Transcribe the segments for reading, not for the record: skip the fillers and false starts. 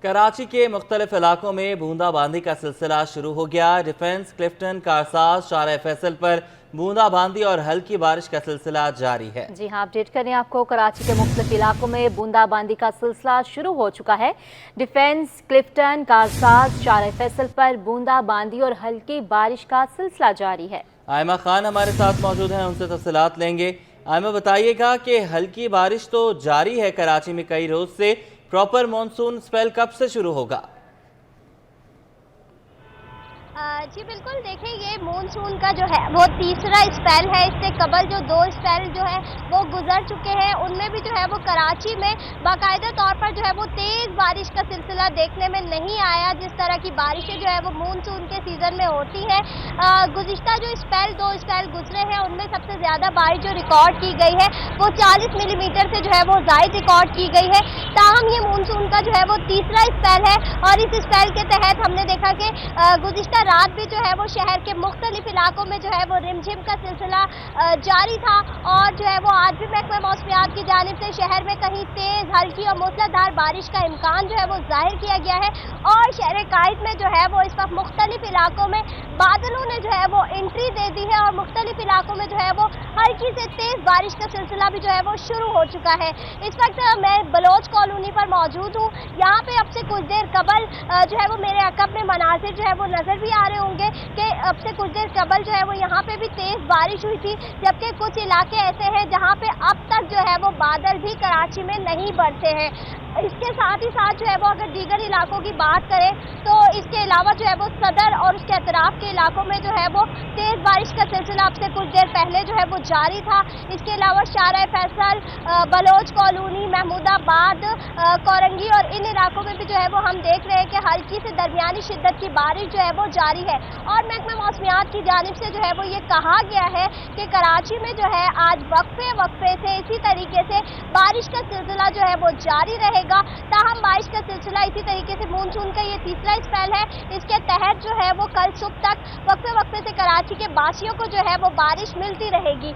कराची के मुख्तलिफ इलाकों में बूंदाबांदी का सिलसिला शुरू हो गया। डिफेंस, क्लिफ्टन, कारसाज, शारा फैसल पर बूंदाबांदी और हल्की बारिश का सिलसिला जारी है। जी हाँ, अपडेट करें आपको। कराची के मुख्तलिफ इलाकों में बूंदाबांदी का सिलसिला शुरू हो चुका है। डिफेंस, क्लिफ्टन, कारसाज, शारा फैसल पर बूंदाबांदी और हल्की बारिश का सिलसिला जारी है। आयमा खान हमारे साथ मौजूद हैं, उनसे तफसीलात लेंगे। आयमा, बताइएगा कि हल्की बारिश तो जारी है कराची में कई रोज से, प्रॉपर मॉनसून स्पेल कब से शुरू होगा? जी बिल्कुल, देखिए ये मॉनसून का जो है वो तीसरा स्पेल है। इससे कबल जो दो स्पेल जो है वो गुजर चुके हैं, उनमें भी जो है वो कराची में बाकायदा तौर पर जो है वो तेज़ बारिश का सिलसिला देखने में नहीं आया। जिस तरह की बारिशें जो है वो मॉनसून के सीज़न में होती हैं, गुज़िश्ता जो दो स्पेल गुजरे हैं उनमें सबसे ज़्यादा बारिश जो रिकॉर्ड की गई है वो 40 मिलीमीटर से जो है वो ज़ायद रिकॉर्ड की गई है। ताहम ये मॉनसून का जो है वो तीसरा स्पेल है और इस स्पेल के तहत हमने देखा कि गुज़िश्ता रात भी जो है वो शहर के मुख्तलिफ इलाकों में जो है वो रिमझिम का सिलसिला जारी था और जो है वो आज भी महकमा मौसमियात की जानिब से शहर में कहीं तेज, हल्की और मूसलाधार बारिश का इम्कान जो है वो जाहिर किया गया है। और शहर कायद में जो है वो इस वक्त मुख्तलिफ इलाकों में बादलों ने जो है वो एंट्री दे दी है और मुख्तलिफ इलाकों में जो है वो हल्की से तेज बारिश का सिलसिला भी जो है वो शुरू हो चुका है। इस वक्त मैं बलोच कॉलोनी पर मौजूद हूँ। यहाँ पे अब से कुछ देर कबल जो है वो मेरे अकब में मनाजिर जो है वो नजर भी आ रहे होंगे कि अब से कुछ देर कबल जो है वो यहाँ पे भी तेज बारिश हुई थी, जबकि कुछ इलाके ऐसे हैं जहाँ पे अब तक जो है वो बादल भी कराची में नहीं बरसे हैं। इसके साथ ही साथ जो है वो अगर दीगर इलाकों की बात करें तो इसके अलावा जो है वो सदर और उसके अतराफ के इलाकों में जो है वो तेज़ बारिश का सिलसिला अब से कुछ देर पहले जो है वो जारी था। इसके अलावा शारा फैसल, बलोच कॉलोनी, महमूदाबाद, कोरंगी और इन इलाकों में भी जो है वो हम देख रहे हैं कि हल्की से दरमियानी शिद्दत की बारिश जो है वो जारी है। और महकमा मौसमियात की जानिब से जो है वो ये कहा गया है कि कराची में जो है आज वक्फे वक्फे से इसी तरीके से बारिश का सिलसिला जो है वो जारी रहेगा। ताहम बारिश का सिलसिला इसी तरीके से मॉनसून का ये तीसरा स्पेल है। इसके तहत जो है वो कल सुबह तक वक्फे वक्फे से कराची के बासियों को जो है वो बारिश मिलती रहेगी।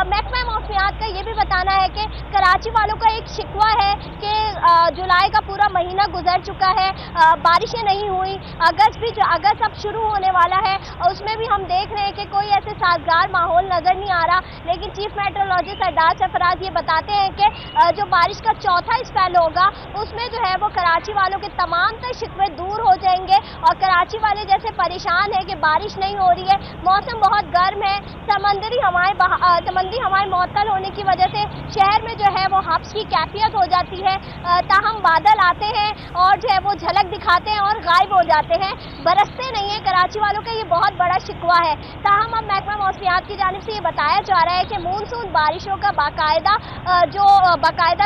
महकमा मौसमियात का ये भी बताना है कि कराची वालों का एक शिकवा है कि जुलाई का पूरा महीना गुजर चुका है, बारिशें नहीं हुई। अगस्त अब शुरू होने वाला है और उसमें भी हम देख रहे हैं कि कोई ऐसे साजगार माहौल नजर नहीं आ रहा। लेकिन चीफ मेट्रोलॉजिस्ट सरदार सरफराज ये बताते हैं कि जो बारिश का चौथा स्पेल होगा उसमें जो है वो कराची वालों के तमाम तर शिकवे दूर हो जाएंगे और कराची वाले जैसे परेशान है कि बारिश नहीं हो रही है, मौसम बहुत गर्म है, समंदरी हवाएं मअतल होने की वजह से शहर में जो है वो हब्स की कैफियत हो जाती है। ताहम बादल आते हैं और जो है वो झलक दिखाते हैं और गायब हो जाते हैं, बरसते नहीं है। कराची वालों का ये बहुत बड़ा शिकवा है। ताहम अब महकमा मौसमियात की जानिब से ये बताया जा रहा है कि मॉनसून बारिशों का बाकायदा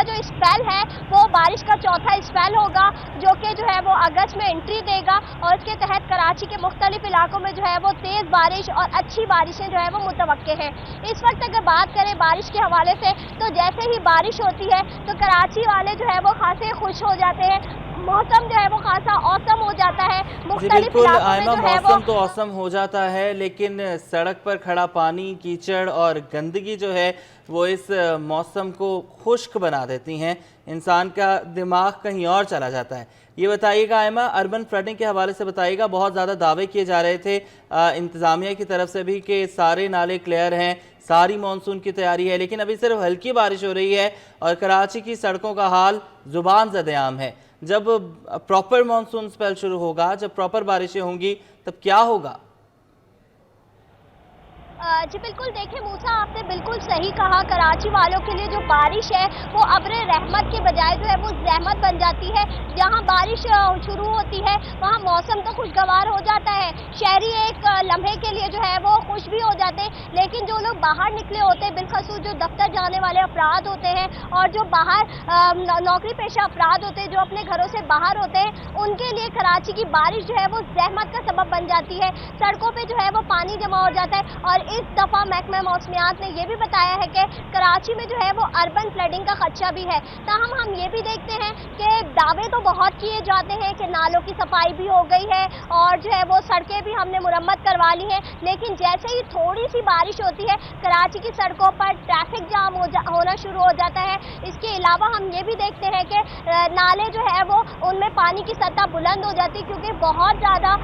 जो स्पेल है वो बारिश का चौथा स्पेल होगा, जो कि जो है वो अगस्त में एंट्री देगा और इसके तहत कराची के मुख्तलिफ इलाकों में जो है वो तेज़ बारिश और अच्छी बारिशें जो है वो मुतवक्के हैं। इस वक्त अगर बात करें बारिश के हवाले से तो जैसे ही बारिश होती है तो कराची वाले जो है वो खासे खुश हो जाते हैं, मौसम जो है वो खासा औसम हो जाता है। मुख्तलिफ इलाकों में जो है मौसम तो औसम हो जाता है, लेकिन सड़क पर खड़ा पानी, कीचड़ और गंदगी जो है वो इस मौसम को खुश्क बना देती हैं, इंसान का दिमाग कहीं और चला जाता है। ये बताइएगा आयमा, अर्बन फ्लडिंग के हवाले से बताइएगा, बहुत ज़्यादा दावे किए जा रहे थे इंतज़ामिया की तरफ से भी कि सारे नाले क्लियर हैं, सारी मॉनसून की तैयारी है, लेकिन अभी सिर्फ हल्की बारिश हो रही है और कराची की सड़कों का हाल जुबान ज़द-ए-आम है। जब प्रॉपर मॉनसून स्पेल शुरू होगा, जब प्रॉपर बारिशें होंगी, तब क्या होगा? जी बिल्कुल, देखिए मूसा, आपने बिल्कुल सही कहा। कराची वालों के लिए जो बारिश है वो अब्र रहमत के बजाय जो है वो रहमत बन जाती है। जहां बारिश शुरू होती है वहां मौसम तो खुशगवार हो जाता है, शहरी एक लम्हे के लिए जो है वो खुश भी हो जाते हैं। लेकिन जो लोग बाहर निकले होते हैं, बिलखसूस जो दफ्तर जाने वाले अफराद होते हैं और जो बाहर नौकरी पेशा अफराद होते हैं, जो अपने घरों से बाहर होते हैं, उनके लिए कराची की बारिश जो है वो रहमत का सबब बन जाती है। सड़कों पर जो है वो पानी जमा हो जाता है और इस दफ़ा महकमा मौसमियात ने ये भी बताया है कि कराची में जो है वो अर्बन फ्लडिंग का खदशा भी है। ताहम हम ये भी देखते हैं कि दावे तो बहुत किए जाते हैं कि नालों की सफाई भी हो गई है और जो है वो सड़कें भी हमने मुरम्मत करवा ली है, लेकिन जैसे ही थोड़ी सी बारिश होती है कराची की सड़कों पर ट्रैफिक जाम होना शुरू हो जाता है। इसके अलावा हम ये भी देखते हैं कि नाले जो है वो उनमें पानी की सतह बुलंद हो जाती है क्योंकि बहुत ज़्यादा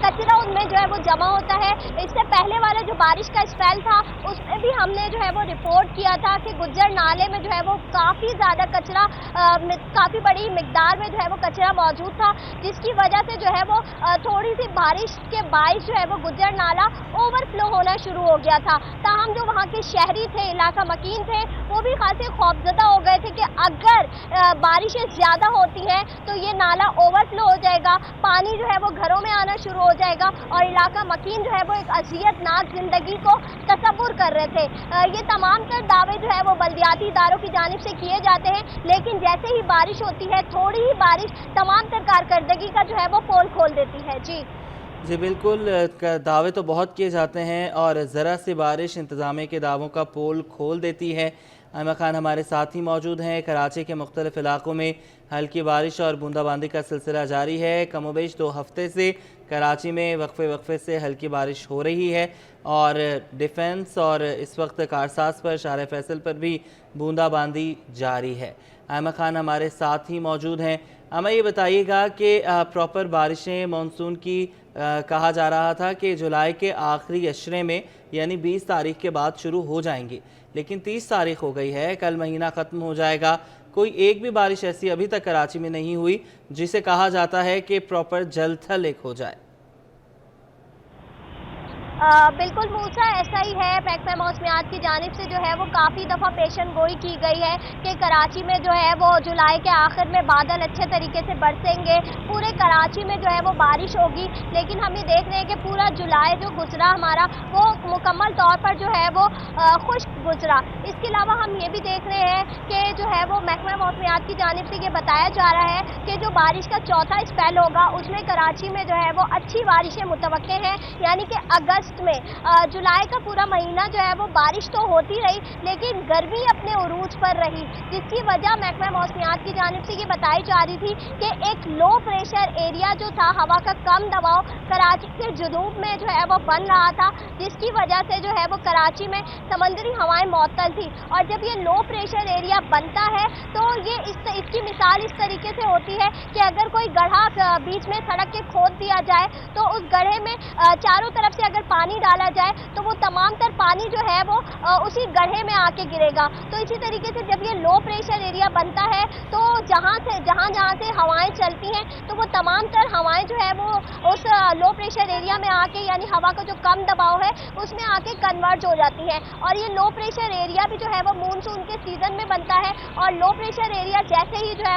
कचरा उनमें जो है वो जमा होता है। इससे पहले वाला जो बारिश का स्पेल था उसमें भी हमने जो है वो रिपोर्ट किया था कि गुज्जर नाले में जो है वो काफ़ी ज़्यादा कचरा, काफ़ी बड़ी मिकदार में जो है वो कचरा मौजूद था, जिसकी वजह से जो है वो थोड़ी सी बारिश के बायस जो है वो गुज्जर नाला ओवरफ्लो होना शुरू हो गया था। ताहम जो वहाँ के शहरी थे, इलाका मकीन थे, वो भी खासे खौफजदा हो गए थे कि अगर बारिशें ज़्यादा होती हैं तो ये नाला ओवरफ्लो हो जाएगा, पानी जो है वो घरों में आना शुरू हो जाएगा और इलाका मकीन जो है वो एक अज़ियतनाक ज़िंदगी को तसव्वुर कर रहे थे। ये तमाम तर दावे जो है वो बल्दियाती इदारों की जानिब से किए जाते हैं, लेकिन जैसे ही बारिश होती है थोड़ी ही बारिश तमाम तर कारकर्दगी का जो है वो पोल खोल देती है। जी बिल्कुल, दावे तो बहुत किए जाते हैं और ज़रा सी बारिश इंतज़ामिया के दावों का पोल खोल देती है। आयमा खान हमारे साथ ही मौजूद हैं। कराची के मुख्तलिफ इलाकों में हल्की बारिश और बूंदाबांदी का सिलसिला जारी है। कमोबेश 2 हफ्ते से कराची में वक्फे से हल्की बारिश हो रही है और डिफेंस और इस वक्त कारसाज पर, शार फैसल पर भी बूंदाबांदी जारी है। आयमा खान हमारे साथ ही मौजूद हैं। हमें ये बताइएगा कि प्रॉपर बारिशें मानसून की कहा जा रहा था कि जुलाई के आखिरी अशरे में यानी 20 तारीख के बाद शुरू हो जाएंगी, लेकिन 30 तारीख हो गई है, कल महीना ख़त्म हो जाएगा। कोई एक भी बारिश ऐसी अभी तक कराची में नहीं हुई जिसे कहा जाता है कि प्रॉपर जल थल एक हो जाए। बिल्कुल मूसा, ऐसा ही है। महकमा मौसमियात की जानिब से जो है वो काफ़ी दफ़ा पेशन गोई की गई है कि कराची में जो है वो जुलाई के आखिर में बादल अच्छे तरीके से बरसेंगे, पूरे कराची में जो है वो बारिश होगी, लेकिन हम ये देख रहे हैं कि पूरा जुलाई जो गुजरा हमारा वो मुकम्मल तौर पर जो है वो खुश्क गुजरा। इसके अलावा हम ये भी देख रहे हैं कि जो है वो महकमा मौसमियात की जानिब से ये बताया जा रहा है कि जो बारिश का चौथा स्पेल होगा उसमें कराची में जो है वो अच्छी बारिशें मुतवक्के हैं, यानी कि अगस्त में। जुलाई का पूरा महीना जो है वो बारिश तो होती रही लेकिन गर्मी अपने उरूज पर रही, जिसकी वजह महकमा मौसमियात की जानिब से ये बताई जा रही थी कि एक लो प्रेशर एरिया जो था, हवा का कम दबाव कराची के जुनूब में जो है वो बन रहा था, जिसकी वजह से जो है वो कराची में समंदरी हवाएं मअतल थी। और जब ये लो प्रेशर एरिया बनता है तो ये इसकी मिसाल इस तरीके से होती है कि अगर कोई गड्ढा बीच में सड़क के खोद दिया जाए तो उस गड्ढे में चारों तरफ से अगर पानी डाला जाए तो वो तमाम तर पानी जो है वो उसी गड्ढे में आके गिरेगा। तो इसी तरीके से जब ये लो प्रेशर एरिया बनता है तो जहाँ से हवाएं चलती हैं तो वो तमाम तर हवाएं जो है वो उस लो प्रेशर एरिया में आके, यानी हवा का जो कम दबाव है उसमें आके कन्वर्ज हो जाती है। और ये लो प्रेशर एरिया भी जो है वो मानसून के सीजन में बनता है और लो प्रेशर एरिया जैसे ही जो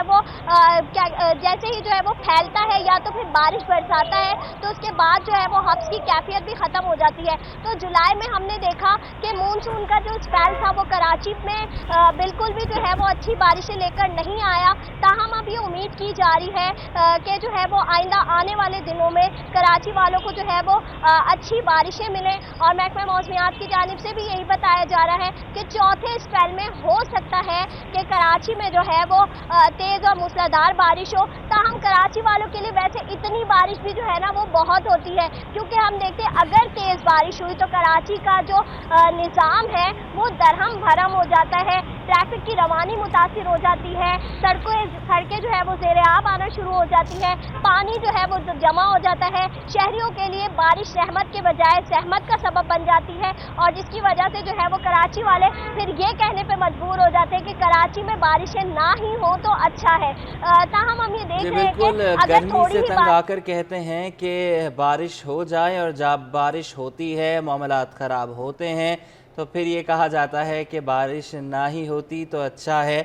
है वो फैलता है या तो फिर बारिश बरसाता है तो उसके बाद जो है वो हब्स की कैफियत भी खत्म हो जाती है। तो जुलाई में हमने देखा कि मानसून का जो स्पेल था वो कराची में बिल्कुल भी जो है वो अच्छी बारिशें लेकर नहीं आया। ताहम अब ये उम्मीद की जा रही है कि जो है वो आइंदा आने वाले दिनों में कराची वालों को जो है वो अच्छी बारिशें मिलें। और महकमा मौसमियात की जानिब से भी यही बताया जा रहा है कि चौथे स्पेल में हो सकता है कि कराची में जो है वो तेज़ और मूसलाधार बारिश हो। ताहम कराची वालों के लिए वैसे इतनी बारिश भी जो है ना वो बहुत होती है, क्योंकि हम देखते हैं अगर तेज़ बारिश हुई तो कराची का जो निज़ाम है वो दरहम भरम हो जाता है, ट्रैफिक की रवानी मुतासिर हो जाती है, सड़कें जो है वो ज़ेरे आब आना शुरू हो जाती है, पानी जो है वो जमा हो जाता है। शहरियों के लिए बारिश रहमत के बजाय सहमत का सबब बन जाती है और जिसकी वजह से जो है वो कराची वाले फिर ये कहने पे मजबूर हो जाते हैं कि कराची में बारिशें ना ही हो तो अच्छा है। ताहम हम ये देख रहे हैं कि अगर थोड़ी ही तंग आकर कहते हैं कि बारिश हो जाए और जब बारिश होती है मामलात ख़राब होते हैं तो फिर ये कहा जाता है कि बारिश ना ही होती तो अच्छा है।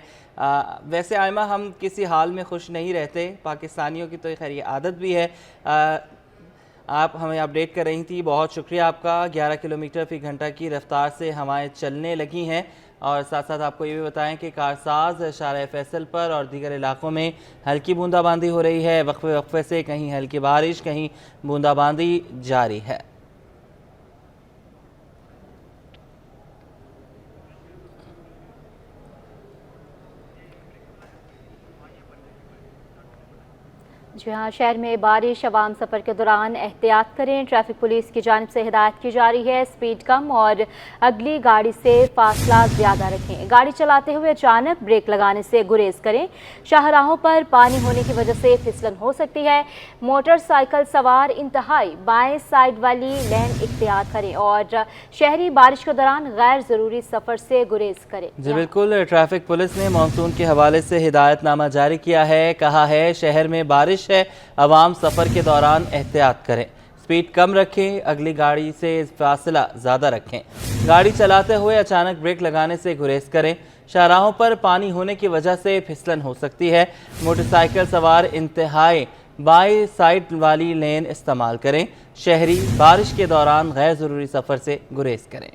वैसे आयमा हम किसी हाल में खुश नहीं रहते, पाकिस्तानियों की तो खैर ये आदत भी है। आप हमें अपडेट कर रही थी, बहुत शुक्रिया आपका। 11 किलोमीटर फ़ी घंटा की रफ्तार से हवाएं चलने लगी हैं और साथ साथ आपको ये भी बताएं कि कारसाज, शार फैसल पर और दीगर इलाकों में हल्की बूंदाबांदी हो रही है। वक्फे से कहीं हल्की बारिश, कहीं बूंदाबांदी जारी है। जी हाँ, शहर में बारिश, आवाम सफ़र के दौरान एहतियात करें। ट्रैफिक पुलिस की जानिब से हिदायत की जा रही है, स्पीड कम और अगली गाड़ी से फासला ज़्यादा रखें। गाड़ी चलाते हुए अचानक ब्रेक लगाने से गुरेज करें। शाहराहों पर पानी होने की वजह से फिसलन हो सकती है। मोटरसाइकिल सवार इंतहाई बाएं साइड वाली लेन इख्तियार करें और शहरी बारिश के दौरान गैर ज़रूरी सफ़र से गुरेज करें। जी बिल्कुल, ट्रैफिक पुलिस ने मानसून के हवाले से हिदायतनामा जारी किया है। कहा है शहर में बारिश है, आवाम सफ़र के दौरान एहतियात करें, स्पीड कम रखें, अगली गाड़ी से फासला ज़्यादा रखें। गाड़ी चलाते हुए अचानक ब्रेक लगाने से गुरेज करें। शाहराहों पर पानी होने की वजह से फिसलन हो सकती है। मोटरसाइकिल सवार इंतहाई बाई साइड वाली लेन इस्तेमाल करें। शहरी बारिश के दौरान गैर ज़रूरी सफ़र से गुरेज करें।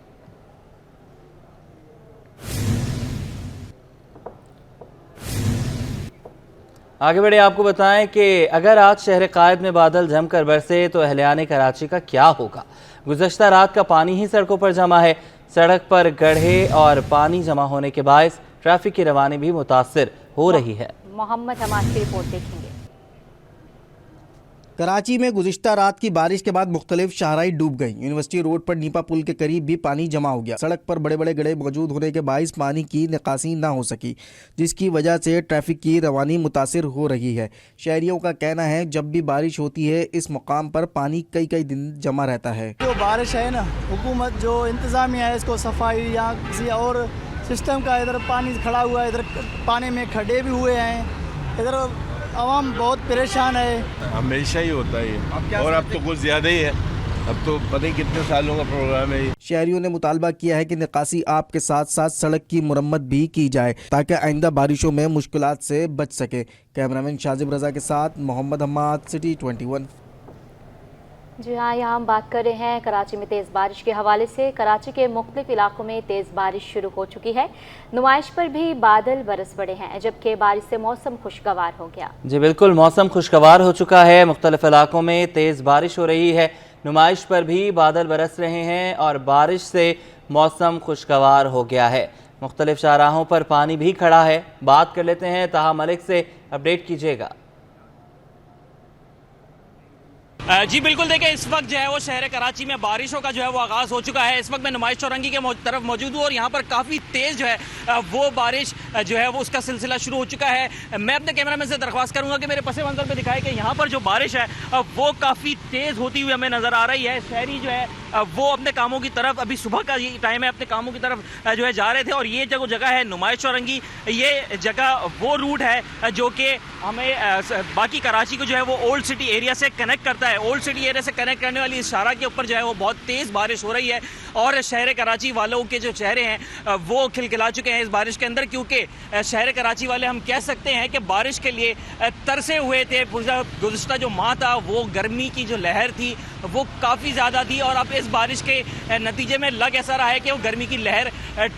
आगे बढ़े आपको बताएं कि अगर आज शहर कायद में बादल जमकर बरसे तो अहलियाने कराची का क्या होगा। गुज़श्ता रात का पानी ही सड़कों पर जमा है। सड़क पर गड्ढे और पानी जमा होने के बायस ट्रैफिक की रवानी भी मुतासिर हो रही है। मोहम्मद हमाद की रिपोर्ट देखेंगे। कराची में गुज़िश्ता रात की बारिश के बाद मुख्तलिफ शाहराई डूब गई। यूनिवर्सिटी रोड पर नीपा पुल के करीब भी पानी जमा हो गया। सड़क पर बड़े बड़े गड्ढे मौजूद होने के बायस पानी की निकासी ना हो सकी, जिसकी वजह से ट्रैफिक की रवानी मुतासिर हो रही है। शहरियों का कहना है जब भी बारिश होती है इस मुकाम पर पानी कई कई दिन जमा रहता है। जो बारिश है ना, हुकूमत जो इंतज़ामिया है इसको सफाई या किसी और सिस्टम का, इधर पानी खड़ा हुआ है, इधर पानी में खड्डे भी हुए हैं, इधर आवाम बहुत परेशान है। हमेशा ही होता है ये, और अब तो कुछ ज़्यादा ही है। अब तो पता नहीं कितने सालों का प्रोग्राम है ये। शहरियों ने मुतालबा किया है कि निकासी आप के साथ साथ सड़क की मुरम्मत भी की जाए ताकि आइंदा बारिशों में मुश्किलात से बच सके। कैमरामैन शाजिब रजा के साथ मोहम्मद हमाद, सिटी 21। जी हाँ, यहाँ हम बात कर रहे हैं कराची में तेज़ बारिश के हवाले से। कराची के मुख्तलिफ इलाकों में तेज़ बारिश शुरू हो चुकी है। नुमाइश पर भी बादल बरस पड़े हैं, जबकि बारिश से मौसम खुशगवार हो गया। जी बिल्कुल, मौसम खुशगवार हो चुका है। मुख्तलिफ इलाकों में तेज़ बारिश हो रही है। नुमाइश पर भी बादल बरस रहे हैं और बारिश से मौसम खुशगवार हो गया है। मुख्तलिफ शाहराहों पर पानी भी खड़ा है। बात कर लेते हैं ताहा मलिक से, अपडेट कीजिएगा। जी बिल्कुल, देखिए इस वक्त जो है वो शहर कराची में बारिशों का जो है वो आगाज़ हो चुका है। इस वक्त मैं नुमाइश चौरंगी के तरफ मौजूद हूँ और यहाँ पर काफ़ी तेज़ जो है वो बारिश जो है वो उसका सिलसिला शुरू हो चुका है। मैं अपने कैमरामैन से दरख्वास्त करूँगा कि मेरे पस मंज़र पे दिखाए कि यहाँ पर जो बारिश है वो काफ़ी तेज़ होती हुई हमें नज़र आ रही है। शहरी जो है वो अपने कामों की तरफ, अभी सुबह का ये टाइम है, अपने कामों की तरफ जो है जा रहे थे। और ये जो जगह है नुमाइश चौरंगी, ये जगह वो रूट है जो कि हमें बाकी कराची को जो है वो ओल्ड सिटी एरिया से कनेक्ट करता है। ओल्ड सिटी एरिया से कनेक्ट करने वाली इस शाहरा के ऊपर जो है वो बहुत तेज़ बारिश हो रही है और शहर कराची वालों के जो चेहरे हैं वो खिलखिला चुके हैं इस बारिश के अंदर, क्योंकि शहर कराची वाले हम कह सकते हैं कि बारिश के लिए तरसे हुए थे। गुज़श्ता जो माह था वो गर्मी की जो लहर थी वो काफ़ी ज़्यादा थी और अब इस बारिश के नतीजे में लग ऐसा रहा है कि वो गर्मी की लहर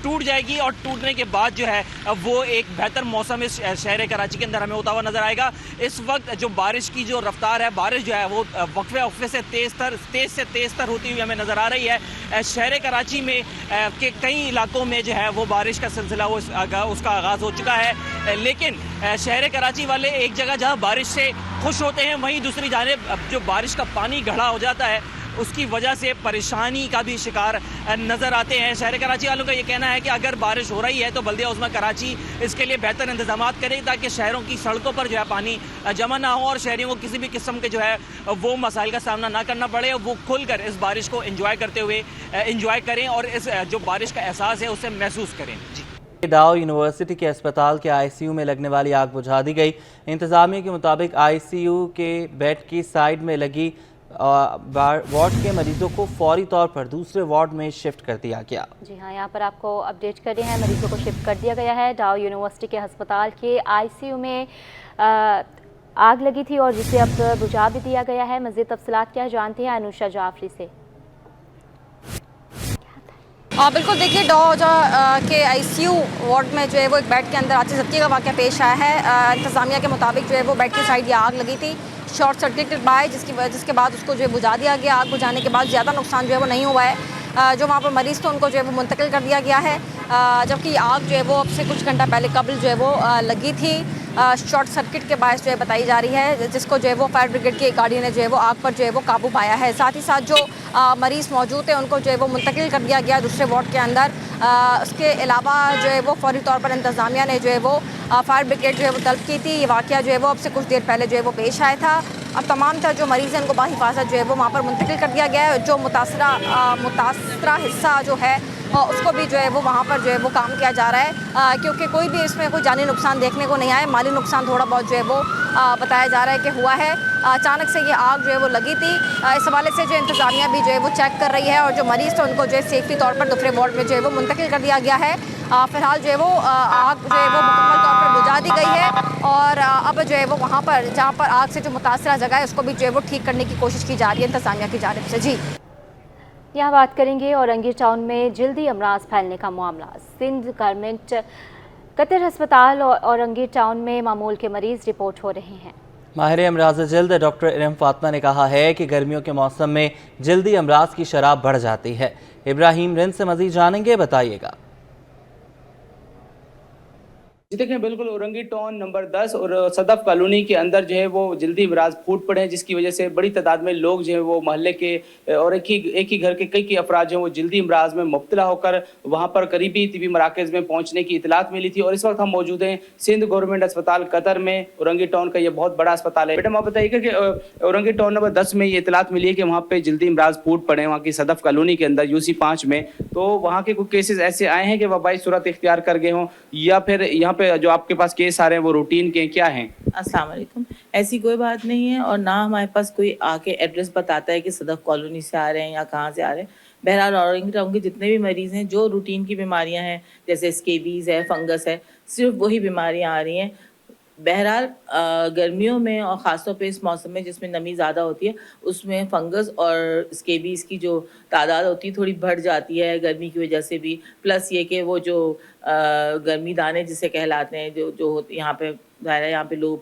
टूट जाएगी और टूटने के बाद जो है वो एक बेहतर मौसम इस शहर कराची के अंदर हमें होता हुआ नज़र आएगा। इस वक्त जो बारिश की जो रफ्तार है, बारिश जो है वो वक्फे से तेज़ तर होती हुई हमें नज़र आ रही है। शहर कराची में के कई इलाकों में जो है वो बारिश का सिलसिला वो उसका आगाज़ हो चुका है, लेकिन शहर कराची वाले एक जगह जहाँ बारिश से खुश होते हैं, वहीं दूसरी जानिब जो बारिश का पानी गढ़ा हो जाता है उसकी वजह से परेशानी का भी शिकार नज़र आते हैं। शहर कराची वालों का ये कहना है कि अगर बारिश हो रही है तो बल्दिया उस्मा कराची इसके लिए बेहतर इंतजाम करे ताकि शहरों की सड़कों पर जो है पानी जमा ना हो और शहरियों को किसी भी किस्म के जो है वो मसाइल का सामना ना करना पड़े। वो खुलकर इस बारिश को इंजॉय करते हुए इंजॉय करें और इस जो बारिश का एहसास है उसे महसूस करें। जी, डाउ यूनिवर्सिटी के अस्पताल के आईसीयू में लगने वाली आग बुझा दी गई। इंतजामिया के मुताबिक आईसीयू के बेड की साइड में लगी वार्ड के मरीजों को फौरी तौर पर दूसरे वार्ड में शिफ्ट कर दिया गया। जी हाँ, यहाँ पर आपको अपडेट कर रहे हैं, मरीजों को शिफ्ट कर दिया गया है। डाउ यूनिवर्सिटी के अस्पताल के आईसीयू में आग लगी थी और जिसे अब बुझा भी दिया गया है। मज़ीद तफसीलात क्या जानते हैं अनुषा जाफरी से। बिल्कुल, देखिए डाउ के आईसीयू वार्ड में जो है वो एक बेड के अंदर आतिश ज़दगी का वाक़या पेश आया है। इंतज़ामिया के मुताबिक जो है वो बेड की साइड ये आग लगी थी, शॉर्ट सर्किटेड बाय, जिसके बाद उसको जो है बुझा दिया गया। आग बुझाने के बाद ज़्यादा नुकसान जो है वो नहीं हुआ है। जो वहाँ पर मरीज़ थे उनको जो है वो मुंतकिल कर दिया गया है, जबकि आग जो है वो अब से कुछ घंटा पहले कबल जो है वो लगी थी। शॉर्ट सर्किट के बायस जो है बताई जा रही है, जिसको जो है वो फायर ब्रिगेड की गाड़ी ने जो है वो आग पर जो है वो काबू पाया है। साथ ही साथ जो मरीज़ मौजूद हैं उनको जो है वो मुंतकिल कर दिया गया दूसरे वार्ड के अंदर। उसके अलावा जो है वो फौरी तौर पर इंतज़ामिया ने जो है वो फायर ब्रिगेड जो है वो तलब की थी। ये वाक़या जो है वो अब से कुछ देर पहले जो है वो पेश आया था। अब तमाम जो मरीज़ हैं उनको बाहिफाजत जो है वो वहाँ पर मुंतकिल कर दिया गया है। जो मुतासरा हिस्सा जो है उसको भी जो है वो वहाँ पर जो है वो काम किया जा रहा है, क्योंकि कोई भी इसमें कोई जानी नुकसान देखने को नहीं आया। माली नुकसान थोड़ा बहुत जो है वो बताया जा रहा है कि हुआ है। अचानक से ये आग जो है वो लगी थी। इस हवाले से जो इंतज़ामिया भी जो है वो चेक कर रही है और जो मरीज़ थे उनको जो है सेफ्टी तौर पर दूसरे वार्ड में जो है वो मुंतकिल कर दिया गया है। फ़िलहाल जो है वो आग जो है वो मुकम्मल तौर पर बुझा दी गई है और अब जो है वो वहाँ पर जहाँ पर आग से जो मुतासरा जगह है उसको भी जो है वो ठीक करने की कोशिश की जा रही है इंतज़ामिया की जानिब से। जी, यहाँ बात करेंगे औरंगी टाउन में जल्दी अमराज फैलने का मामला। सिंध गवर्नमेंट कतर अस्पताल और औरंगी टाउन में मामूल के मरीज रिपोर्ट हो रहे हैं। माहिर अमराज जल्द डॉक्टर इरम फातिमा ने कहा है कि गर्मियों के मौसम में जल्दी अमराज की शरह बढ़ जाती है। इब्राहिम रिंद से मजीद जानेंगे, बताइएगा। जी देखें, बिल्कुल औरंगी टाउन नंबर 10 और सदफ कॉलोनी के अंदर जो है वो जल्दी इमराज फूट पड़े हैं, जिसकी वजह से बड़ी तादाद में लोग जो है वो मोहल्ले के और एक ही घर के कई अफराद जो है वो जल्दी इमराज में मुब्तला होकर वहाँ पर करीबी तिबी मराकज़ में पहुँचने की इतलात मिली थी। और इस वक्त हम मौजूद हैं सिंध गवर्नमेंट अस्पताल कतर में। औरंगी टाउन का ये बहुत बड़ा अस्पताल है। बेटा आप बताइएगा कि औरंगी टाउन नंबर 10 में ये इतलात मिली है कि वहाँ पर जल्दी इमराज फूट पड़े हैं, वहाँ की सदफ कॉलोनी के अंदर UC 5 में। तो वहाँ के कुछ केसेस ऐसे आए हैं कि वबाई सूरत इख्तियार कर गए हों, या फिर यहाँ पे जो आपके पास केस आ रहे हैं वो रूटीन के क्या हैं? अस्सलाम वालेकुम। ऐसी कोई बात नहीं है और ना हमारे पास कोई आके एड्रेस बताता है कि सदफ कॉलोनी से आ रहे हैं या कहाँ से आ रहे हैं। बहरहाल औरंगी टाउन के जितने भी मरीज़ हैं जो रूटीन की बीमारियां हैं, जैसे स्केबीज़ है, फंगस है, सिर्फ वही बीमारियां आ रही हैं। बहरहाल गर्मियों में और ख़ासतौर पे इस मौसम में जिसमें नमी ज़्यादा होती है, उसमें फंगस और स्केबीज़ की जो तादाद होती है थोड़ी बढ़ जाती है गर्मी की वजह से भी। प्लस ये कि वो जो गर्मी दाने जिसे कहलाते हैं जो होते यहाँ पे ज़ाहिर है, यहाँ पे लो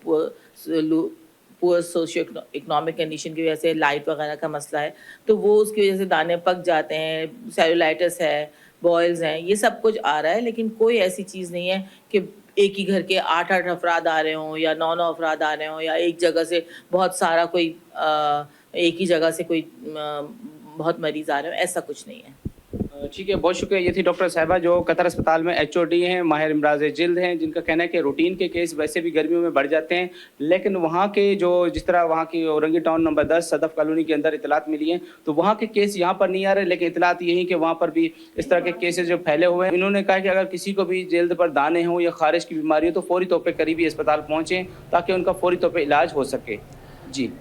पुअर सोशियो इकनॉमिक कंडीशन की वजह से लाइट वगैरह का मसला है, तो वो उसकी वजह से दाने पक जाते हैं। सेलुलाइटिस है, बॉयल्स हैं, ये सब कुछ आ रहा है। लेकिन कोई ऐसी चीज़ नहीं है कि एक ही घर के 8-8 अफराद आ रहे हों या 9-9 अफराद आ रहे हों, या एक जगह से बहुत सारा कोई एक ही जगह से कोई बहुत मरीज़ आ रहे हों, ऐसा कुछ नहीं है। ठीक है, बहुत शुक्रिया। ये थी डॉक्टर साहिबा जो कतर अस्पताल में HOD हैं, माहिर इमराज जिल्द हैं, जिनका कहना है कि रूटीन के केस वैसे भी गर्मियों में बढ़ जाते हैं, लेकिन वहाँ के जो जिस तरह वहाँ की Orangi town number 10 Sadaf colony के अंदर इतलात मिली हैं, तो वहाँ के केस यहाँ पर नहीं आ रहे, लेकिन इतलात यही कि वहाँ पर भी इस तरह के केसेस जो फैले हुए हैं। इन्होंने कहा कि अगर किसी को भी जल्द पर दाने हों या खारिज की बीमारी हो तो फौरी तौर पर करीबी अस्पताल पहुँचें ताकि उनका फौरी तौर पर इलाज हो सके। जी,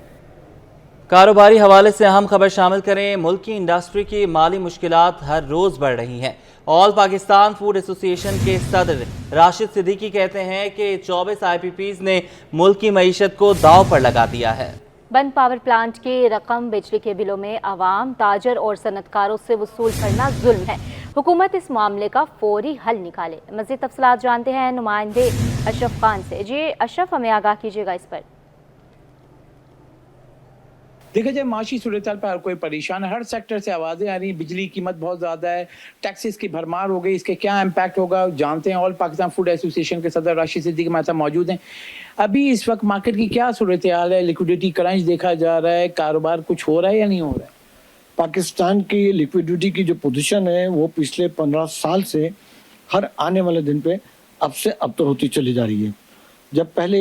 कारोबारी हवाले से अहम खबर शामिल करें। मुल्क की इंडस्ट्री की माली मुश्किलात हर रोज़ बढ़ रही हैं। ऑल पाकिस्तान फूड एसोसिएशन के सदर राशिद सिद्दीकी कहते हैं कि 24 IPPs ने मुल्क की मईशत को दांव पर लगा दिया है। बंद पावर प्लांट की रकम बिजली के बिलों में आवाम, ताजर और सनतकारों से वसूल करना जुल्म है। हुकूमत इस मामले का फौरी हल निकाले। मज़ीद तफसीलात जानते हैं नुमाइंदे अशरफ खान से। जी अशरफ, हमें आगाह कीजिएगा इस पर। देखा जाए माशी सूरत पर हर कोई परेशान है, हर सेक्टर से आवाज़ें आ रही हैं। बिजली की कीमत बहुत ज़्यादा है, टैक्सेस की भरमार हो गई, इसके क्या इम्पैक्ट होगा जानते हैं। ऑल पाकिस्तान फूड एसोसिएशन के सदर राशिद सिद्दीकी हमारे साथ मौजूद हैं। अभी इस वक्त मार्केट की क्या सूरत हाल है? लिक्विडिटी क्रंच देखा जा रहा है, कारोबार कुछ हो रहा है या नहीं हो रहा है? पाकिस्तान की लिक्विडिटी की जो पोजीशन है वो पिछले 15 साल से हर आने वाले दिन पे अब से अब तो होती चली जा रही है। जब पहले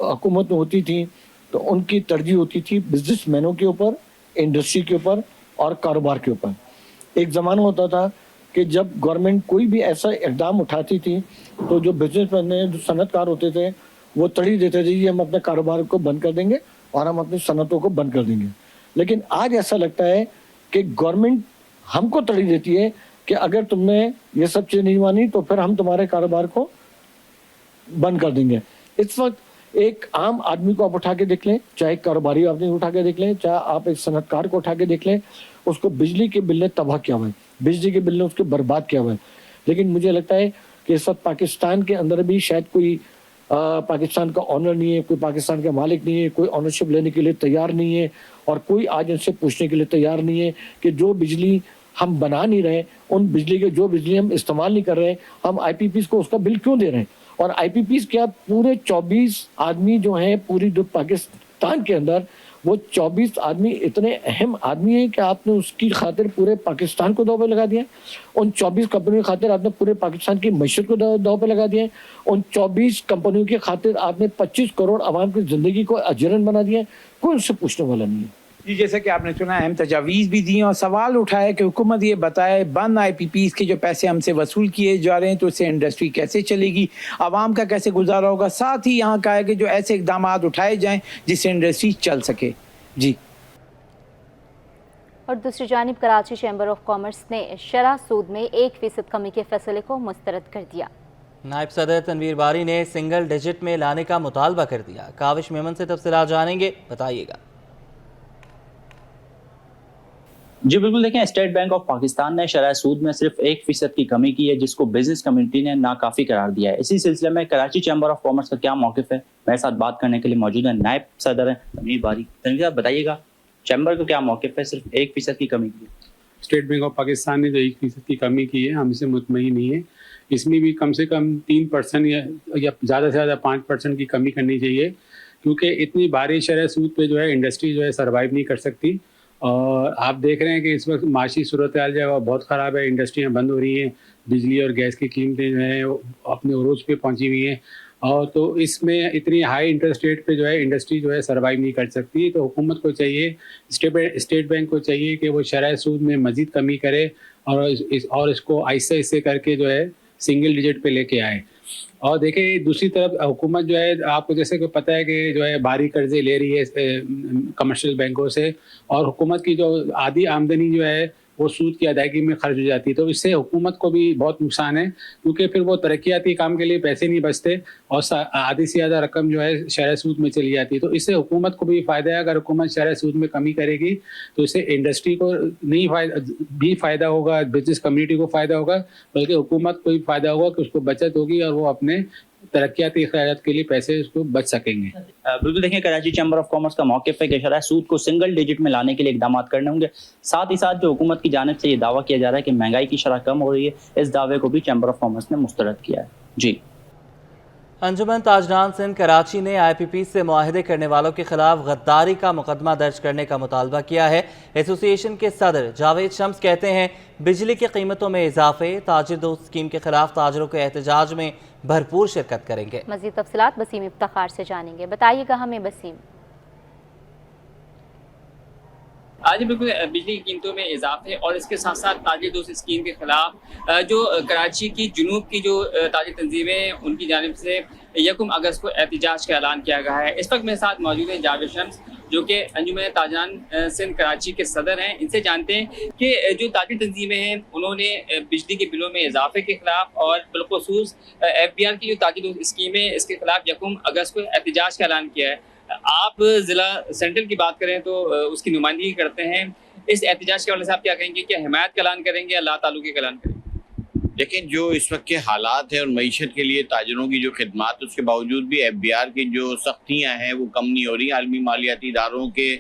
हुकूमत में होती थी तो उनकी तरजीह होती थी बिजनेसमैनों के ऊपर, इंडस्ट्री के ऊपर और कारोबार के ऊपर। एक ज़माना होता था कि जब गवर्नमेंट कोई भी ऐसा इकदाम उठाती थी तो जो बिजनेसमैन जो सनतकार होते थे वो तड़ी देते थे कि हम अपने कारोबार को बंद कर देंगे और हम अपनी सनतों को बंद कर देंगे। लेकिन आज ऐसा लगता है कि गवर्नमेंट हमको तड़ी देती है कि अगर तुमने ये सब चीज़ नहीं मानी तो फिर हम तुम्हारे कारोबार को बंद कर देंगे। इस वक्त एक आम आदमी को आप उठा के देख लें, चाहे कारोबारी आदमी उठा के देख लें, चाहे आप एक सनतकार को उठा के देख लें, उसको बिजली के बिल ने तबाह किया हुआ है, बिजली के बिल ने उसको बर्बाद किया हुआ है। लेकिन मुझे लगता है कि इस वक्त पाकिस्तान के अंदर भी शायद कोई पाकिस्तान का ऑनर नहीं है, कोई पाकिस्तान का मालिक नहीं है, कोई ऑनरशिप लेने के लिए तैयार नहीं है और कोई आज इनसे पूछने के लिए तैयार नहीं है कि जो बिजली हम बना नहीं रहे, उन बिजली के जो बिजली हम इस्तेमाल नहीं कर रहे, हम IPPs को उसका बिल क्यों दे रहे हैं। اور IPPs کیا پورے 24 آدمی جو ہیں پوری جو پاکستان کے اندر وہ 24 آدمی اتنے اہم آدمی ہیں کہ آپ نے اس کی خاطر پورے پاکستان کو داؤ پہ لگا دیا. ان 24 کمپنیوں کی خاطر آپ نے پورے پاکستان کی معیشت کو داؤ پہ لگا دیا. ان 24 کمپنیوں کی خاطر آپ نے 25 کروڑ عوام کی زندگی کو اجرن بنا دیا. کوئی ان سے پوچھنے والا نہیں ہے. جی جیسا کہ آپ نے سنا اہم تجاویز بھی دی اور سوال اٹھایا کہ حکومت یہ بتائے بند IPPs کے جو پیسے ہم سے وصول کیے جا رہے ہیں تو اس سے انڈسٹری کیسے چلے گی, عوام کا کیسے گزارا ہوگا. ساتھ ہی یہاں کہا ہے کہ جو ایسے اقدامات اٹھائے جائیں جس سے انڈسٹری چل سکے. جی. اور دوسری جانب کراچی چیمبر آف کامرس نے شرح سود میں 1% کمی کے فیصلے کو مسترد کر دیا. نائب صدر تنویر باری نے سنگل ڈیجٹ میں لانے کا مطالبہ کر دیا. کاوش میمن سے تفصیلات جانیں گے, بتائیے گا. جی بالکل, دیکھیں اسٹیٹ بینک آف پاکستان نے شرح سود میں صرف 1% کی کمی کی ہے جس کو بزنس کمیونٹی نے ناکافی قرار دیا ہے. اسی سلسلے میں کراچی چیمبر آف کامرس کا کیا موقف ہے, میرے ساتھ بات کرنے کے لیے موجود ہے نائب صدر تنویر باری. تنویر صاحب بتائیے گا چیمبر کو کیا موقف ہے صرف 1% کی کمی کی. اسٹیٹ بینک آف پاکستان نے جو 1% کی کمی کی ہے ہم اسے مطمئن نہیں ہے. اس میں بھی کم سے کم 3% یا زیادہ سے زیادہ 5% کی کمی کرنی چاہیے, کیونکہ اتنی بھاری شرح سود پہ جو ہے انڈسٹری جو ہے سروائیو نہیں کر سکتی. اور آپ دیکھ رہے ہیں کہ اس وقت معاشی صورتحال جو ہے وہ بہت خراب ہے. انڈسٹریاں بند ہو رہی ہیں, بجلی اور گیس کی قیمتیں جو ہیں اپنے عروج پہ پہنچی ہوئی ہیں, اور تو اس میں اتنی ہائی انٹرسٹ ریٹ پہ جو ہے انڈسٹری جو ہے سروائیو نہیں کر سکتی. تو حکومت کو چاہیے, اسٹیٹ بینک کو چاہیے کہ وہ شرح سود میں مزید کمی کرے اور اس کو آہستہ آہستہ کر کے جو ہے سنگل ڈیجٹ پہ لے کے آئے. اور دیکھیں دوسری طرف حکومت جو ہے آپ کو جیسے کہ پتہ ہے کہ جو ہے بھاری قرضے لے رہی ہے کمرشل بینکوں سے, اور حکومت کی جو آدھی آمدنی جو ہے وہ سود کی ادائیگی میں خرچ ہو جاتی ہے. تو اس سے حکومت کو بھی بہت نقصان ہے, کیونکہ پھر وہ ترقیاتی کام کے لیے پیسے نہیں بچتے اور آدھی سے زیادہ رقم جو ہے شرح سود میں چلی جاتی ہے. تو اس سے حکومت کو بھی فائدہ ہے. اگر حکومت شرح سود میں کمی کرے گی تو اس سے انڈسٹری کو بھی فائدہ ہوگا, بزنس کمیونٹی کو فائدہ ہوگا, بلکہ حکومت کو بھی فائدہ ہوگا کہ اس کو بچت ہوگی اور وہ اپنے ترقیاتی اخراجات کے لیے پیسے اس کو بچ سکیں گے. بالکل, دیکھیں کراچی چیمبر آف کامرس کا موقف ہے کہ شرح سود کو سنگل ڈیجٹ میں لانے کے لیے اقدامات کرنے ہوں گے. ساتھ ہی ساتھ جو حکومت کی جانب سے یہ دعویٰ کیا جا رہا ہے کہ مہنگائی کی شرح کم ہو رہی ہے, اس دعوے کو بھی چیمبر آف کامرس نے مسترد کیا ہے. جی. انجمن تاجران سندھ کراچی نے IPP سے معاہدے کرنے والوں کے خلاف غداری کا مقدمہ درج کرنے کا مطالبہ کیا ہے. ایسوسی ایشن کے صدر جاوید شمس کہتے ہیں بجلی کی قیمتوں میں اضافے, تاجر دوست اسکیم کے خلاف تاجروں کے احتجاج میں بھرپور شرکت کریں گے. مزید تفصیلات بسیم افتخار سے جانیں گے, بتائیے گا ہمیں بسیم. آج بالکل بجلی کی قیمتوں میں اضافے اور اس کے ساتھ ساتھ تاجر دوست اسکیم کے خلاف جو کراچی کی جنوب کی جو تاجر تنظیمیں ہیں ان کی جانب سے 1 اگست کو احتجاج کا اعلان کیا گیا ہے. اس وقت میرے ساتھ موجود ہیں جاوید شمس جو کہ انجمن تاجران سندھ کراچی کے صدر ہیں. ان سے جانتے ہیں کہ جو تاجر تنظیمیں ہیں انہوں نے بجلی کے بلوں میں اضافے کے خلاف اور بالخصوص FBR کی جو تاجر دوست اسکیم ہے اس کے خلاف 1 اگست کو احتجاج کا اعلان کیا ہے. آپ ضلع سینٹرل کی بات کریں تو اس کی نمائندگی کرتے ہیں. اس احتجاج کے حوالے سے آپ کیا کہیں گے, کیا حمایت کا اعلان کریں گے یا لا تعلقی کا اعلان کریں گے؟ دیکھیں جو اس وقت کے حالات ہیں اور معیشت کے لیے تاجروں کی جو خدمات, اس کے باوجود بھی FBR کی جو سختیاں ہیں وہ کم نہیں ہو رہی. عالمی مالیاتی اداروں کے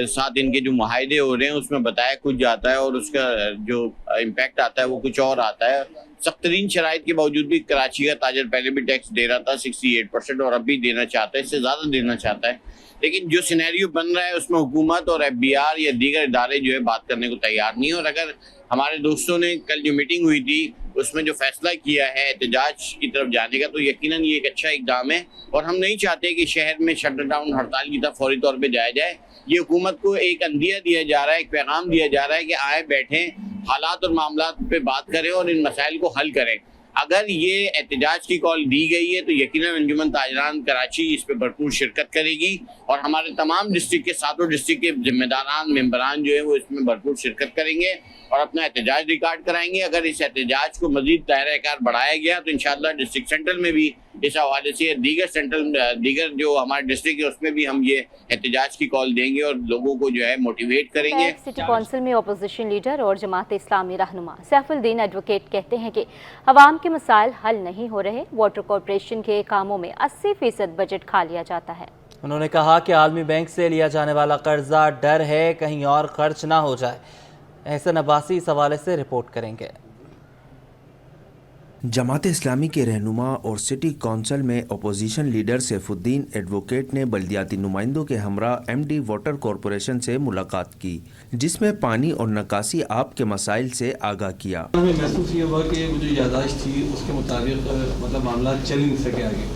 ساتھ ان کے جو معاہدے ہو رہے ہیں اس میں بتایا کچھ جاتا ہے اور اس کا جو امپیکٹ آتا ہے وہ کچھ اور آتا ہے. سخت ترین شرائط کے باوجود بھی کراچی کا تاجر پہلے بھی ٹیکس دے رہا تھا 68% اور اب بھی دینا چاہتا ہے, اس سے زیادہ دینا چاہتا ہے. لیکن جو سینیریو بن رہا ہے اس میں حکومت اور FBR یا دیگر ادارے جو ہے بات کرنے کو تیار نہیں. اور اگر ہمارے دوستوں نے کل جو میٹنگ ہوئی تھی اس میں جو فیصلہ کیا ہے احتجاج کی طرف جانے کا, تو یقیناً یہ ایک اچھا اقدام ہے اور ہم نہیں چاہتے کہ شہر میں شٹ ڈاؤن ہڑتال کی طرف فوری طور پہ جایا جائے. یہ حکومت کو ایک اندیہ دیا جا رہا ہے, ایک پیغام دیا جا رہا ہے کہ آئے بیٹھیں, حالات اور معاملات پہ بات کریں اور ان مسائل کو حل کریں. اگر یہ احتجاج کی کال دی گئی ہے تو یقیناً انجمن تاجران کراچی اس پہ بھرپور شرکت کرے گی اور ہمارے تمام ڈسٹرکٹ کے 7 ڈسٹرکٹ کے ذمہ داران ممبران جو ہیں وہ اس میں بھرپور شرکت کریں گے اور اپنا احتجاج ریکارڈ کرائیں گے. اگر اس احتجاج کو مزید دائرہ کار بڑھایا گیا تو انشاءاللہ ڈسٹرکٹ سینٹرل میں بھی اس حوالے سے دیگر جو ہمارے ڈسٹرکٹ ہے اس میں بھی ہم یہ احتجاج کی کال دیں گے اور لوگوں کو جو ہے موٹیویٹ کریں گے. سٹی کونسل میں اپوزیشن لیڈر اور جماعت اسلامی رہنما سیف الدین ایڈوکیٹ کہتے ہیں کہ عوام کے مسائل حل نہیں ہو رہے, واٹر کارپوریشن کے کاموں میں 80% بجٹ کھا لیا جاتا ہے. انہوں نے کہا کہ عالمی بینک سے لیا جانے والا قرضہ ڈر ہے کہیں اور خرچ نہ ہو جائے. احسن عباسی اس حوالے سے رپورٹ کریں گے. जमात इस्लामी के रहनुमा और सिटी कौंसिल में अपोजिशन लीडर सैफुद्दीन एडवोकेट ने बल्दियाती नुमाइंदों के हमरा एमडी वाटर कॉरपोरेशन से मुलाकात की, जिसमें पानी और निकासी आप के मसाइल से आगाह किया। हमें महसूस ये हुआ कि वो जो यादाश्त थी उसके मुताबिक मतलब मामला चल नहीं सके आगे,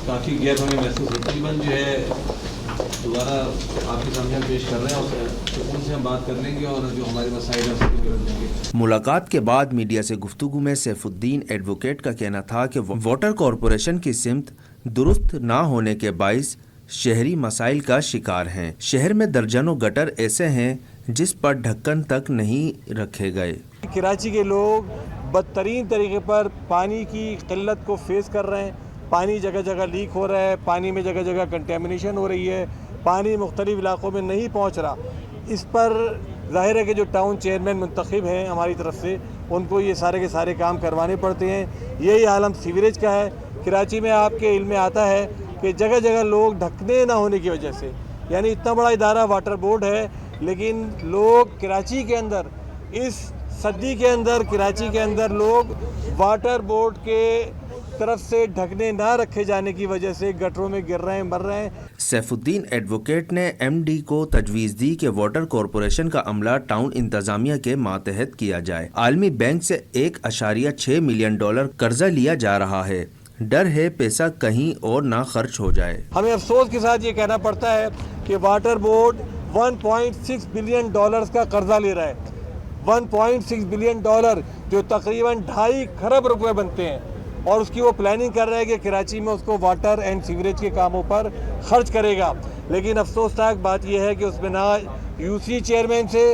काफ़ी गैप हमें महसूस होती है। जो है दोबारा आपके सामने हम पेश कर रहे हैं और उनसे हम बात कर लेंगे और जो हमारे मसाइल हैं उसको कर देंगे। मुलाकात के बाद मीडिया से गुफ्तगू में सैफुद्दीन एडवोकेट का कहना था कि वाटर कॉरपोरेशन की सिमत दुरुस्त ना होने के बाइस शहरी मसाइल का शिकार हैं। शहर में दर्जनों गटर ऐसे हैं जिस पर ढक्कन तक नहीं रखे गए। कराची के लोग बदतरीन तरीके पर पानी की किल्लत को फेस कर रहे हैं। पानी जगह जगह लीक हो रहा है, पानी में जगह जगह कंटेमिनेशन हो रही है, पानी मुख्तलिफ इलाकों में नहीं पहुंच रहा। इस पर ज़ाहिर है कि जो टाउन चेयरमैन मुंतखब हैं हमारी तरफ से, उनको ये सारे के सारे काम करवाने पड़ते हैं। यही आलम सीवरेज का है। कराची में आपके इल्म में आता है कि जगह जगह लोग ढकने ना होने की वजह से, यानी इतना बड़ा इदारा वाटर बोर्ड है, लेकिन लोग कराची के अंदर, इस सदी के अंदर कराची के अंदर लोग वाटर बोर्ड के तरफ से ढकने ना रखे जाने की वजह से गटरों में गिर रहे हैं, मर रहे हैं। सैफुद्दीन एडवोकेट ने एमडी को तजवीज़ दी कि वाटर कॉरपोरेशन का अमला टाउन इंतजामिया के मातहत किया जाए। आलमी बैंक से $1.6 मिलियन कर्जा लिया जा रहा है। डर है पैसा कहीं और ना खर्च हो जाए। हमें अफसोस के साथ ये कहना पड़ता है कि वाटर बोर्ड $1.6 बिलियन का कर्जा ले रहा है। $1.6 बिलियन जो तकरीबन 2.5 खरब रुपए बनते हैं, और उसकी वो प्लानिंग कर रहा है कि कराची में उसको वाटर एंड सीवरेज के कामों पर खर्च करेगा। लेकिन अफसोसनाक बात यह है कि उसमें ना यूसी चेयरमैन से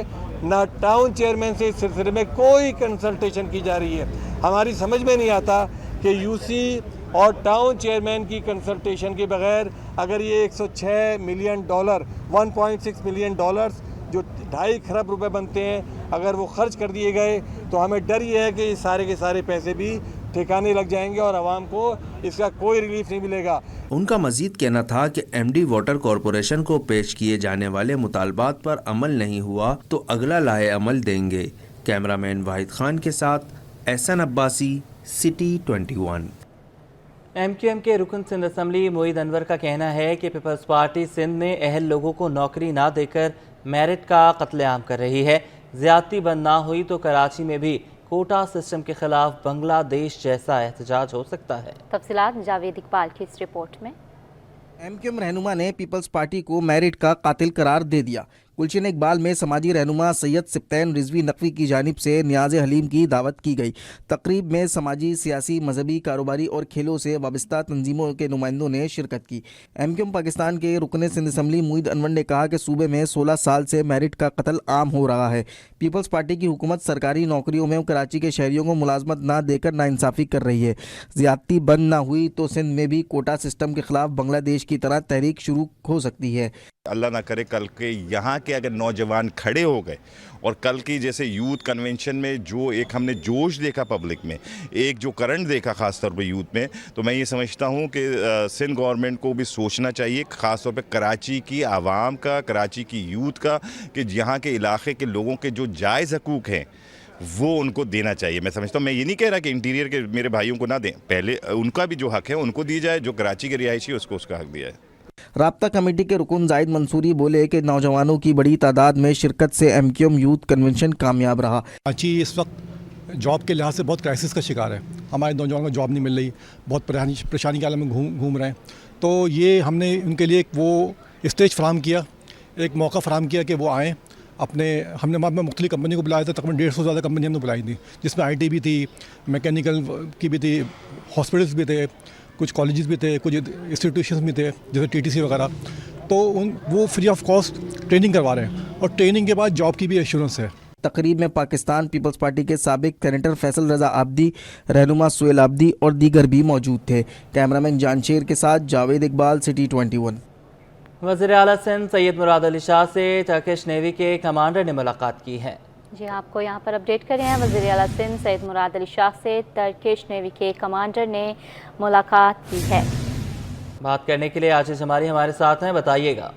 ना टाउन चेयरमैन से इस सिलसिले में कोई कंसल्टेशन की जा रही है। हमारी समझ में नहीं आता कि यूसी और टाउन चेयरमैन की कंसल्टेशन के बगैर अगर ये $106 मिलियन $1.6 मिलियन जो 2.5 खरब रुपए बनते हैं, अगर वो खर्च कर दिए गए तो हमें डर ये है कि ये सारे के सारे पैसे भी ठिकाने लग जाएंगे और आवाम को इसका कोई रिलीफ नहीं मिलेगा। उनका मजीद कहना था कि एमडी वाटर कॉरपोरेशन को पेश किए जाने वाले मुतालबात पर अमल नहीं हुआ तो अगला लाए अमल देंगे। कैमरामैन वाहिद खान के साथ एहसन अब्बासी, सिटी 21। एमक्यूएम के रुकन सिंध असम्बली मोईद अनवर का कहना है कि पीपल्स पार्टी सिंध में अहल लोगों को नौकरी ना देकर मेरिट का कत्लेआम कर रही है। ज़्यादती बंद ना हुई तो कराची में भी कोटा सिस्टम के खिलाफ बांग्लादेश जैसा एहतजाज हो सकता है। तफसीलात जावेद इकबाल की इस रिपोर्ट में। एमक्यूएम रहनुमा ने पीपल्स पार्टी को मेरिट का कातिल करार दे दिया। गुलशन इकबाल में समाजी रहनुमा सैयद सिप्तैन रिजवी नकवी की जानिब से नियाज़ हलीम की दावत की गई। तकरीब में समाजी, सियासी, मजहबी, कारोबारी और खेलों से वाबस्ता तंजीमों के नुमाइंदों ने शिरकत की। एमक्यूएम पाकिस्तान के रुकन सिंध असम्बली मोईद अनवर ने कहा कि सूबे में 16 साल से मेरिट का कत्ल आम हो रहा है। पीपल्स पार्टी की हुकूमत सरकारी नौकरियों में कराची के शहरियों को मुलाजमत ना देकर नाइंसाफ़ी कर रही है। ज़्यादती बंद ना हुई तो सिंध में भी कोटा सिस्टम के खिलाफ बांग्लादेश की तरह तहरीक शुरू हो सकती है। अल्लाह ना करे कल के यहाँ के अगर नौजवान खड़े हो गए और कल की जैसे यूथ कन्वेंशन में जो एक हमने जोश देखा पब्लिक में, एक जो करंट देखा ख़ास तौर पे यूथ में, तो मैं ये समझता हूँ कि सिंध गवर्नमेंट को भी सोचना चाहिए ख़ास तौर पे कराची की आवाम का, कराची की यूथ का, कि यहाँ के इलाके के लोगों के जो जायज़ हकूक़ हैं वो उनको देना चाहिए। मैं समझता हूँ, मैं ये नहीं कह रहा कि इंटीरियर के मेरे भाइयों को ना दें, पहले उनका भी जो हक़ है उनको दी जाए, जो कराची के रिहायशी है उसको उसका हक़ दिया है। राब्ता कमेटी के रुकन जाहिद मंसूरी बोले कि नौजवानों की बड़ी तादाद में शिरकत से एमक्यूएम यूथ कन्वेंशन कामयाब रहा। कराची इस वक्त जॉब के लिहाज से बहुत क्राइसिस का शिकार है। हमारे नौजवानों को जॉब नहीं मिल रही, बहुत परेशानी के आलम में घूम रहे हैं। तो ये हमने उनके लिए वो स्टेज फराम किया, एक मौका फराम किया कि वो आएँ अपने। हमने वहाँ में मुख्तलिफ कंपनी को बुलाया था, तकरीबन 150 से ज़्यादा कंपनी हमने बुलाई थी, जिसमें IT भी थी, मैकेनिकल की भी थी, हॉस्पिटल्स भी थे, कुछ कॉलेजेस भी थे, कुछ इंस्टीट्यूशंस भी थे जैसे TTC वगैरह। तो वो फ्री ऑफ कॉस्ट ट्रेनिंग करवा रहे हैं और ट्रेनिंग के बाद जॉब की भी एश्योरेंस है। तकरीब में पाकिस्तान पीपल्स पार्टी के साबिक सेनेटर फैसल रजा आब्दी, रहनुमा सुहेल आब्दी और दीगर भी मौजूद थे। कैमरामैन जानशेर के साथ जावेद इकबाल, सिटी 21। वज़ीर आला सिंध सैयद मुराद अली शाह से टर्किश नेवी के कमांडर ने मुलाकात की है। जी आपको यहाँ पर अपडेट कर रहे हैं। वज़ीर आला सिंध सैयद मुराद अली शाह से टर्किश नेवी के कमांडर ने मुलाकात की है। बात करने के लिए आशीष हमारी हमारे साथ हैं, बताइएगा।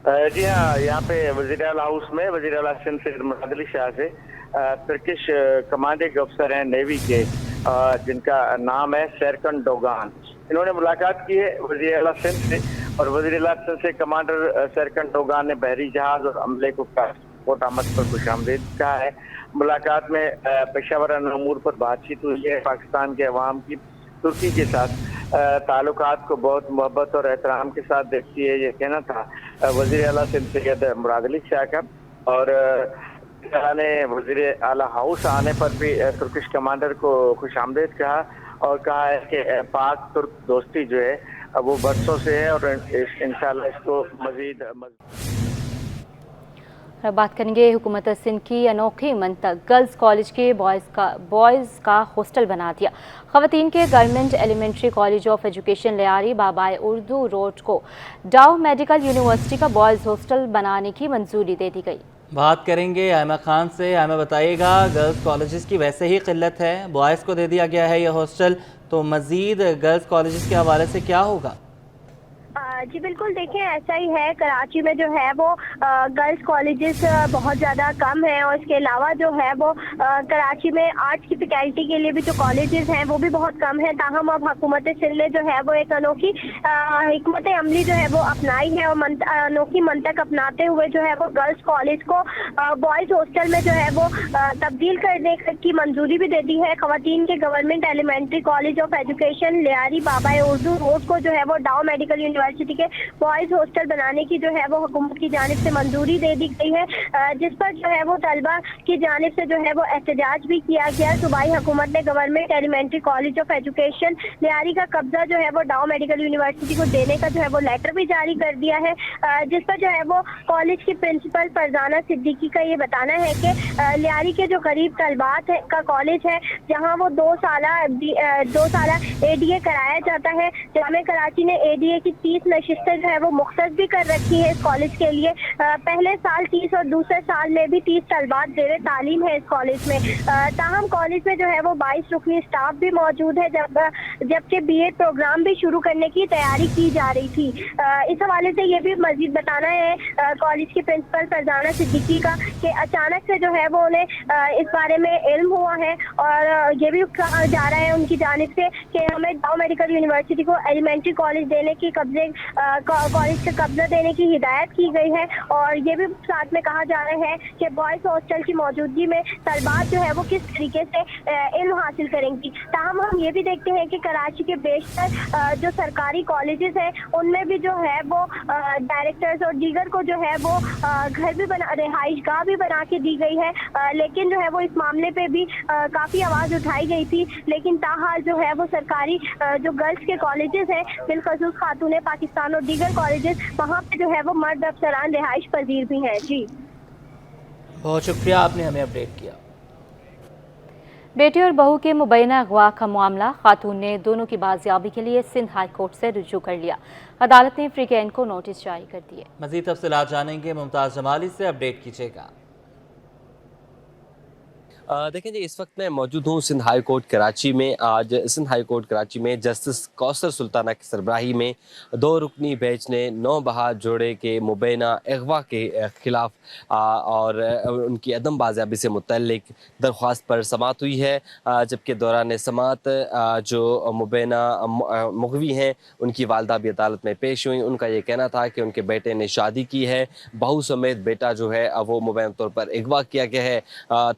जी हाँ, यहाँ पे वज़ीर आला हाउस में वज़ीर आला सिंध सैयद मुराद अली शाह से ترکش کمانڈنگ افسر ہیں نیوی کے، جن کا نام ہے سیرکن ڈوگان. انہوں نے ملاقات کی ہے وزیر اعلیٰ سندھ سے، اور وزیر اعلیٰ سندھ سے کمانڈر سیرکن ڈوگان نے بحری جہاز اور عملے کو پورٹ آمد پر خوش آمدید کہا ہے. ملاقات میں پیشہ ورانہ امور پر بات چیت ہوئی ہے. پاکستان کے عوام کی ترکی کے ساتھ تعلقات کو بہت محبت اور احترام کے ساتھ دیکھتی ہے، یہ کہنا تھا وزیر اعلیٰ سندھ سید مراد علی شاہ کا. اور نے وزیر اعلیٰ ہاؤس آنے پر بھی ترکش کمانڈر کو خوش آمدید کہا، اور کہا ہے کہ پاک ترک دوستی جو ہے وہ برسوں سے ہے، اور انشاءاللہ اس کو مزید بات کریں گے حکومت سندھ کی انوکھی منطق گرلز کالج کے بوائز کا ہاسٹل بنا دیا. خواتین کے government elementary college of education Lyari بابائے اردو روڈ کو ڈاؤ میڈیکل یونیورسٹی کا بوائز ہاسٹل بنانے کی منظوری دے دی گئی. بات کریں گے ایمہ خان سے. ایمہ بتائیے گا، گرلز کالجز کی ویسے ہی قلت ہے، بوائز کو دے دیا گیا ہے یہ ہاسٹل، تو مزید گرلز کالجز کے حوالے سے کیا ہوگا؟ جی بالکل، دیکھیں ایسا ہی ہے. کراچی میں جو ہے وہ گرلز کالجز بہت زیادہ کم ہیں، اور اس کے علاوہ جو ہے وہ کراچی میں آرٹس کی فیکلٹی کے لیے بھی جو کالجز ہیں وہ بھی بہت کم ہیں. تاہم اب حکومت سندھ نے جو ہے وہ ایک انوکھی حکمت عملی جو ہے وہ اپنائی ہے، اور انوکھی منطق اپناتے ہوئے جو ہے وہ گرلز کالج کو بوائز ہاسٹل میں جو ہے وہ تبدیل کرنے کی منظوری بھی دے دی ہے. خواتین کے government elementary college of education Lyari بابائے اردو روڈ کو جو ہے وہ ڈاؤ میڈیکل یونیورسٹی کے بوائز ہاسٹل بنانے کی جو ہے وہ حکومت کی جانب سے منظوری دے دی گئی ہے، جس پر جو ہے وہ طلبہ کی جانب سے جو ہے وہ احتجاج بھی کیا گیا. صوبائی حکومت نے government elementary college of education Lyari کا قبضہ جو ہے وہ ڈاؤ میڈیکل یونیورسٹی کو دینے کا جو ہے وہ لیٹر بھی جاری کر دیا ہے، جس پر جو ہے وہ کالج کی پرنسپل فرزانہ صدیقی کا یہ بتانا ہے کہ لیاری کے جو قریب طلبات کا کالج ہے، جہاں وہ 2 سالہ اے ڈی اے کرایا جاتا ہے. جامعہ کراچی نے اے ڈی اے کی 30 نشستیں جو ہے وہ مختص بھی کر رکھی ہے اس کالج کے لیے. پہلے سال 30 اور دوسرے سال میں بھی 30 طلبات زیر تعلیم ہے اس کالج میں. تاہم کالج میں جو ہے وہ 22 رکنی اسٹاف بھی موجود ہے، جبکہ بی ایڈ پروگرام بھی شروع کرنے کی تیاری کی جا رہی تھی. اس حوالے سے یہ بھی مزید بتانا ہے کالج کی پرنسپل فرزانہ صدیقی کا کہ اچانک سے جو ہے وہ انہیں اس بارے میں علم ہوا ہے، اور یہ بھی کہا جا رہا ہے ان کی جانب سے کہ ہمیں ڈاؤ میڈیکل یونیورسٹی کو ایلیمنٹری کالج دینے کی کالج کا قبضہ دینے کی ہدایت کی گئی ہے. اور یہ بھی ساتھ میں کہا جا رہا ہے کہ بوائز ہاسٹل کی موجودگی میں طلبات جو ہے وہ کس طریقے سے علم حاصل کریں گی. تاہم ہم یہ بھی دیکھتے ہیں کہ کراچی کے بیشتر جو سرکاری کالجز ہیں ان میں بھی جو ہے وہ ڈائریکٹرز اور دیگر کو جو ہے وہ گھر بھی رہائش گاہ بھی بنا کے دی گئی ہے. لیکن جو ہے وہ اس معاملے پہ بھی کافی آواز اٹھائی گئی تھی، لیکن تاحال جو ہے وہ سرکاری جو گرلز کے کالجز ہیں، بالخصوص خاتون پاکستان اور دیگر کالجز، وہاں پہ جو ہے وہ مرد افسران رہائش پذیر بھی ہیں. جی بہت شکریہ، آپ نے ہمیں اپڈیٹ کیا. بیٹی اور بہو کے مبینہ اغوا کا معاملہ، خاتون نے دونوں کی بازیابی کے لیے سندھ ہائی کورٹ سے رجوع کر لیا. عدالت نے فریقین کو نوٹس جاری کر دیے. مزید تفصیلات جانیں گے، ممتاز جمالی سے اپڈیٹ کیجیے گا. دیکھیں جی، اس وقت میں موجود ہوں سندھ ہائی کورٹ کراچی میں. آج سندھ ہائی کورٹ کراچی میں جسٹس کوثر سلطانہ کی سربراہی میں 2 رکنی بینچ نے 9 بہا جوڑے کے مبینہ اغوا کے خلاف اور ان کی عدم بازیابی سے متعلق درخواست پر سماعت ہوئی ہے. جبکہ دوران سماعت جو مبینہ مغوی ہیں ان کی والدہ بھی عدالت میں پیش ہوئیں. ان کا یہ کہنا تھا کہ ان کے بیٹے نے شادی کی ہے، بہو سمیت بیٹا جو ہے وہ مبینہ طور پر اغوا کیا گیا ہے.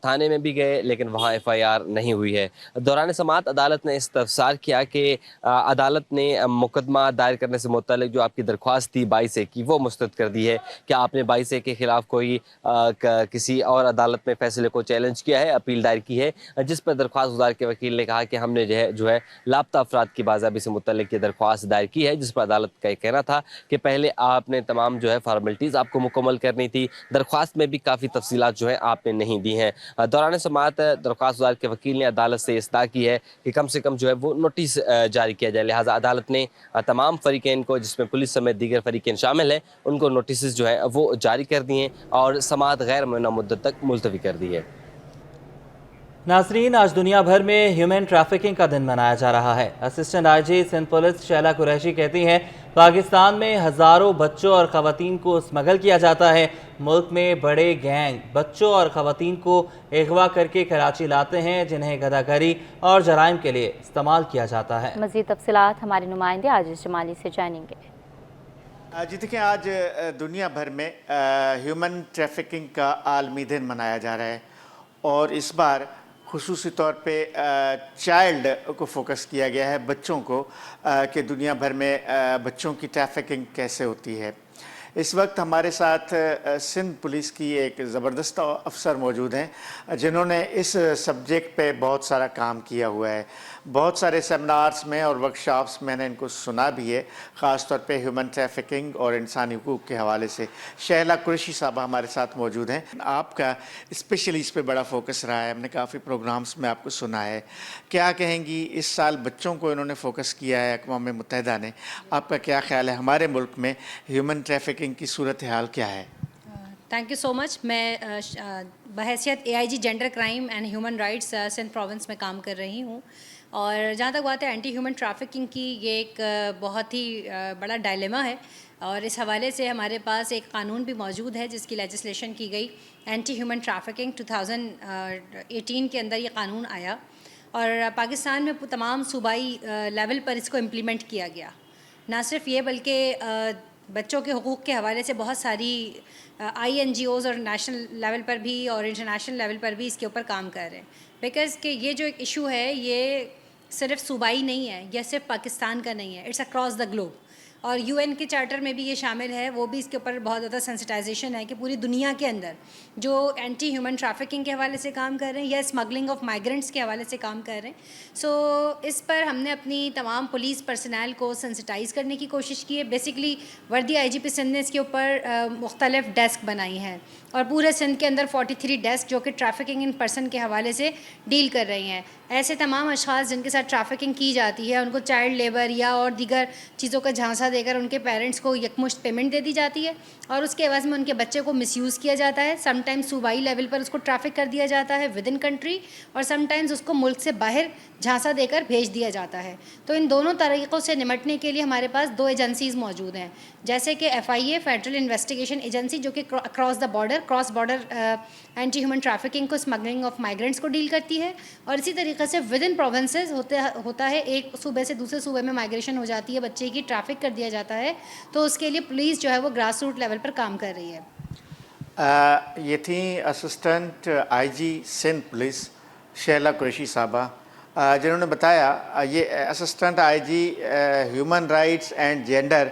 تھانے میں بھی گئے لیکن وہاں ایف آئی آر نہیں ہوئی ہے. دوران سماعت عدالت نے استفسار کیا کہ عدالت نے مقدمہ دائر کرنے سے متعلق جو آپ کی درخواست تھی 22A کی، وہ مسترد کر دی ہے. کیا آپ نے 22A کے خلاف کوئی کسی اور عدالت میں فیصلے کو چیلنج کیا ہے، اپیل دائر کی ہے؟ جس پر درخواست گزار کے وکیل نے کہا کہ ہم نے جو ہے لاپتہ افراد کی بازیابی سے متعلق یہ درخواست دائر کی ہے، جس پر عدالت کا یہ کہنا تھا کہ پہلے آپ نے تمام جو ہے فارمیلٹیز آپ کو مکمل کرنی تھی. درخواست میں بھی کافی تفصیلات جو ہیں آپ نے نہیں دی ہیں. دوران سماعت درخواست گزار کے وکیل نے عدالت سے استدعا کی ہے کہ کم سے کم جو ہے وہ نوٹس جاری کیا جائے. لہٰذا عدالت نے تمام فریقین کو، جس میں پولیس سمیت دیگر فریقین شامل ہیں، ان کو نوٹسز جو ہیں وہ جاری کر دیے ہیں اور سماعت غیر معینہ مدت تک ملتوی کر دی ہے. ناظرین، آج دنیا بھر میں ہیومن ٹریفکنگ کا دن منایا جا رہا ہے. اسسٹنٹ آئی جی سندھ پولیس شیلا قریشی کہتی ہیں पाकिस्तान में हज़ारों बच्चों और ख़वातीन को स्मगल किया जाता है। मुल्क में बड़े गैंग बच्चों और ख़वातीन को अगवा करके कराची लाते हैं, जिन्हें गदागरी और जराइम के लिए इस्तेमाल किया जाता है। मज़ीद तफसीलात हमारे नुमाइंदे आजिज़ जमाली से जानेंगे। जी देखिए, आज दुनिया भर में ह्यूमन ट्रैफिकिंग का आलमी दिन मनाया जा रहा है और इस बार खुसूसी तौर पे चाइल्ड को फोकस किया गया है, बच्चों को, कि दुनिया भर में बच्चों की ट्रैफिकिंग कैसे होती है। इस वक्त हमारे साथ सिंध पुलिस की एक ज़बरदस्त अफसर मौजूद हैं जिन्होंने इस सब्जेक्ट पे बहुत सारा काम किया हुआ है। बहुत सारे सेमिनार्स में और वर्कशॉप्स में मैंने इनको सुना भी है, ख़ास तौर पे ह्यूमन ट्रैफिकिंग और इंसानी हुकूक के हवाले से। शहला कुरैशी साहब हमारे साथ मौजूद हैं। आपका स्पेशली इस पे बड़ा फोकस रहा है, हमने काफ़ी प्रोग्राम्स में आपको सुना है। क्या कहेंगी, इस साल बच्चों को इन्होंने फोकस किया है अक़वाम मुत्तहिदा ने, आपका क्या ख्याल है हमारे मुल्क में ह्यूमन ट्रैफिकिंग की सूरत हाल क्या है? Thank you so much. मैं बहैसियत AIG gender crime and human rights Sindh province में काम कर रही हूँ और जहाँ तक बात है एंटी ह्यूमन ट्रैफिकिंग की, ये एक बहुत ही बड़ा डायलेमा है और इस हवाले से हमारे पास एक कानून भी मौजूद है जिसकी लेजिस्लेशन की गई। एंटी ह्यूमन ट्रैफिकिंग 2018 के अंदर ये कानून आया और पाकिस्तान में तमाम सूबाई लेवल पर इसको इम्प्लीमेंट किया गया। ना सिर्फ ये बल्कि बच्चों के हुकूक़ के हवाले से बहुत सारी INGOs और नेशनल लेवल पर भी और इंटरनेशनल लेवल पर भी इसके ऊपर काम कर रहे हैं, बिकॉज़ कि ये जो एक इशू है ये सिर्फ सूबाई नहीं है, यह सिर्फ पाकिस्तान का नहीं है, इट्स अक्रॉस द ग्लोब। और UN के चार्टर में भी ये शामिल है, वो भी इसके ऊपर बहुत ज़्यादा सेंसिटाइजेशन है कि पूरी दुनिया के अंदर जो एंटी ह्यूमन ट्रैफिकिंग के हवाले से काम कर रहे हैं या स्मगलिंग ऑफ माइग्रेंट्स के हवाले से काम कर रहे हैं। सो इस पर हमने अपनी तमाम पुलिस पर्सनल को सेंसिटाइज़ करने की कोशिश की है। बेसिकली वर्दी IGP सिंध ने इसके ऊपर मुख्तलिफ डेस्क बनाई हैं और पूरे सिंध के अंदर 43 डेस्क जो कि ट्रैफिकिंग इन पर्सन के हवाले से डील कर रही हैं। ऐसे तमाम अशख़ास जिनके साथ ट्रैफिकिंग की जाती है उनको चाइल्ड लेबर या और दीगर चीज़ों का झांसा देकर उनके पेरेंट्स को यकमुश्त पेमेंट दे दी जाती है और उसके एवज़ में उनके बच्चे को मिसयूज़ किया जाता है। समटाइम्स सूबाई लेवल पर उसको ट्रैफिक कर दिया जाता है विद इन कंट्री और समटाइम्स उसको मुल्क से बाहर झांसा देकर भेज दिया जाता है। तो इन दोनों तरीक़ों से निमटने के लिए हमारे पास 2 एजेंसीज़ मौजूद हैं, जैसे कि FIA फेडरल इन्वेस्टिगेशन एजेंसी जो कि cross the border cross border anti human trafficking को स्मगलिंग ऑफ माइग्रेंट्स को डील करती है और इसी तरीके से विद इन प्रोविंसेस होता है, एक सूबे से दूसरे सूबे में माइग्रेशन हो जाती है, बच्चे की ट्रैफिक कर दिया जाता है, तो उसके लिए पुलिस जो है वो ग्रास रूट लेवल पर काम कर रही है। ये थी assistant IG Sindh police Shahla Qureshi साहबा, जिन्होंने बताया ये assistant IG human rights and gender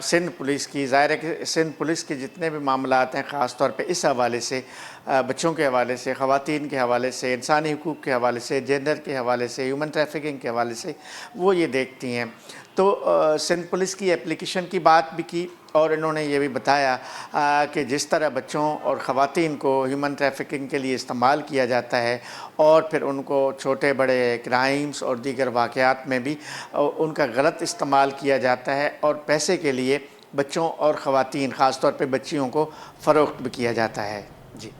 Sindh police की। ज़ाहिर है कि सिंध पुलिस के जितने भी मामलात हैं ख़ास तौर पे इस हवाले से, बच्चों के हवाले से, ख़वातीन के हवाले से, इंसानी हुकूक़ के हवाले से, जेंडर के हवाले से, ह्यूमन ट्रैफिकिंग के हवाले से वो ये देखती हैं। तो सिंध पुलिस की एप्लीकेशन की बात भी की और इन्होंने ये भी बताया कि जिस तरह बच्चों और ख़वातीन को ह्यूमन ट्रैफिकिंग के लिए इस्तेमाल किया जाता है और फिर उनको छोटे बड़े क्राइम्स और दीगर वाक़यात में भी उनका गलत इस्तेमाल किया जाता है और पैसे के लिए बच्चों और ख़वातीन ख़ास तौर पे बच्चियों को फ़रोख्त भी किया जाता है। जी।